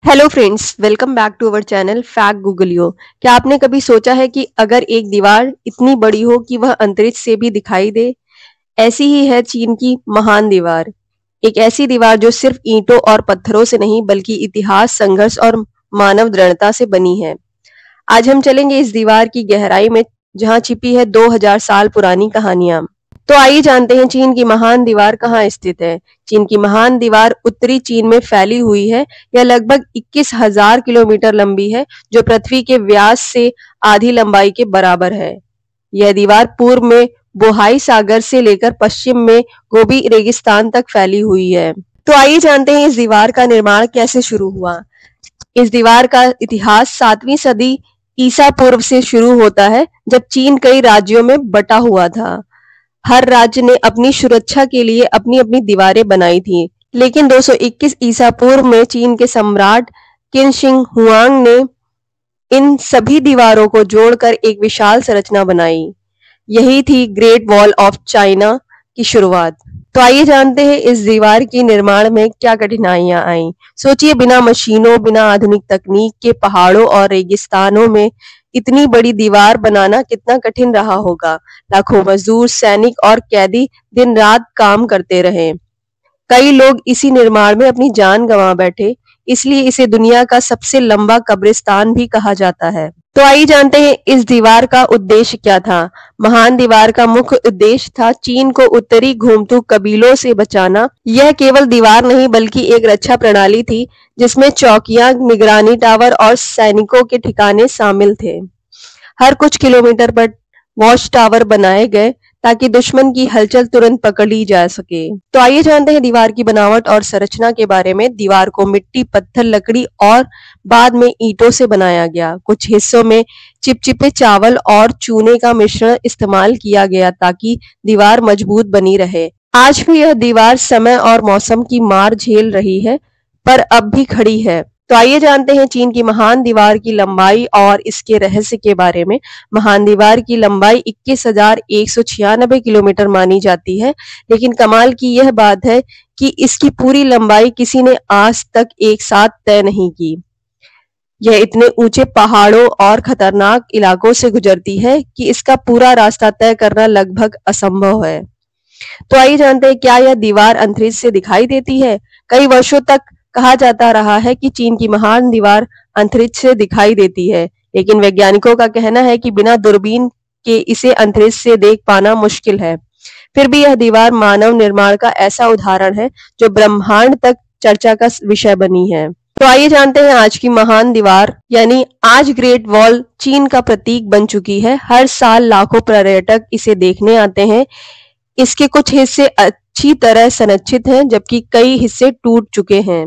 Hello friends, welcome back to our channel fact Googlio. क्या आपने कभी सोचा है कि अगर एक दीवार इतनी बड़ी हो कि वह अंतरिक्ष से भी दिखाई दे? ऐसी ही है चीन की महान दीवार। एक ऐसी दीवार जो सिर्फ ईंटों और पत्थरों से नहीं बल्कि इतिहास, संघर्ष और मानव दृढ़ता से बनी है। आज हम चलेंगे इस दीवार की गहराई में, जहां छिपी है 2000 साल पुरानी कहानियां। तो आइए जानते हैं चीन की महान दीवार कहाँ स्थित है। चीन की महान दीवार उत्तरी चीन में फैली हुई है। यह लगभग 21,000 किलोमीटर लंबी है, जो पृथ्वी के व्यास से आधी लंबाई के बराबर है। यह दीवार पूर्व में बोहाई सागर से लेकर पश्चिम में गोबी रेगिस्तान तक फैली हुई है। तो आइए जानते हैं इस दीवार का निर्माण कैसे शुरू हुआ। इस दीवार का इतिहास 7वीं सदी ईसा पूर्व से शुरू होता है, जब चीन कई राज्यों में बटा हुआ था। हर राज्य ने अपनी सुरक्षा के लिए अपनी अपनी दीवारें बनाई थी, लेकिन 221 ईसा पूर्व में चीन के सम्राट किन शिंग हुआंग ने इन सभी दीवारों को जोड़कर एक विशाल संरचना बनाई। यही थी ग्रेट वॉल ऑफ चाइना की शुरुआत। तो आइए जानते हैं इस दीवार की निर्माण में क्या कठिनाइयां आईं। सोचिए, बिना मशीनों, बिना आधुनिक तकनीक के पहाड़ों और रेगिस्तानों में इतनी बड़ी दीवार बनाना कितना कठिन रहा होगा। लाखों मजदूर, सैनिक और कैदी दिन रात काम करते रहे। कई लोग इसी निर्माण में अपनी जान गंवा बैठे, इसलिए इसे दुनिया का सबसे लंबा कब्रिस्तान भी कहा जाता है। तो आइए जानते हैं इस दीवार का उद्देश्य क्या था। महान दीवार का मुख्य उद्देश्य था चीन को उत्तरी घुमतू कबीलों से बचाना। यह केवल दीवार नहीं बल्कि एक रक्षा प्रणाली थी, जिसमें चौकियां, निगरानी टावर और सैनिकों के ठिकाने शामिल थे। हर कुछ किलोमीटर पर वॉच टावर बनाए गए ताकि दुश्मन की हलचल तुरंत पकड़ ली जा सके। तो आइए जानते हैं दीवार की बनावट और संरचना के बारे में। दीवार को मिट्टी, पत्थर, लकड़ी और बाद में ईंटों से बनाया गया। कुछ हिस्सों में चिपचिपे चावल और चूने का मिश्रण इस्तेमाल किया गया ताकि दीवार मजबूत बनी रहे। आज भी यह दीवार समय और मौसम की मार झेल रही है, पर अब भी खड़ी है। तो आइए जानते हैं चीन की महान दीवार की लंबाई और इसके रहस्य के बारे में। महान दीवार की लंबाई 21,196 किलोमीटर मानी जाती है, लेकिन कमाल की यह बात है कि इसकी पूरी लंबाई किसी ने आज तक एक साथ तय नहीं की। यह इतने ऊंचे पहाड़ों और खतरनाक इलाकों से गुजरती है कि इसका पूरा रास्ता तय करना लगभग असंभव है। तो आइए जानते हैं क्या यह दीवार अंतरिक्ष से दिखाई देती है। कई वर्षों तक कहा जाता रहा है कि चीन की महान दीवार अंतरिक्ष से दिखाई देती है, लेकिन वैज्ञानिकों का कहना है कि बिना दूरबीन के इसे अंतरिक्ष से देख पाना मुश्किल है। फिर भी यह दीवार मानव निर्माण का ऐसा उदाहरण है जो ब्रह्मांड तक चर्चा का विषय बनी है। तो आइए जानते हैं आज की महान दीवार यानी आज ग्रेट वॉल चीन का प्रतीक बन चुकी है। हर साल लाखों पर्यटक इसे देखने आते हैं। इसके कुछ हिस्से अच्छी तरह संरक्षित हैं, जबकि कई हिस्से टूट चुके हैं।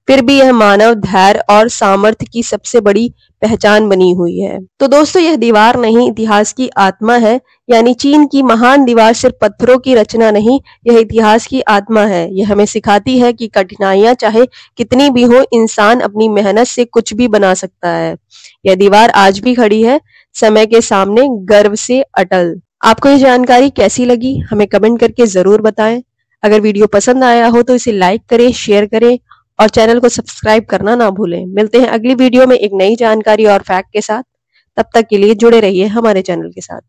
फिर भी यह मानव धैर्य और सामर्थ्य की सबसे बड़ी पहचान बनी हुई है। तो दोस्तों, यह दीवार नहीं, इतिहास की आत्मा है। यानी चीन की महान दीवार सिर्फ पत्थरों की रचना नहीं, यह इतिहास की आत्मा है। यह हमें सिखाती है कि कठिनाइयां चाहे कितनी भी हो, इंसान अपनी मेहनत से कुछ भी बना सकता है। यह दीवार आज भी खड़ी है, समय के सामने गर्व से अटल। आपको ये जानकारी कैसी लगी, हमें कमेंट करके जरूर बताएं। अगर वीडियो पसंद आया हो तो इसे लाइक करें, शेयर करें और चैनल को सब्सक्राइब करना ना भूलें। मिलते हैं अगली वीडियो में एक नई जानकारी और फैक्ट के साथ। तब तक के लिए जुड़े रहिए हमारे चैनल के साथ।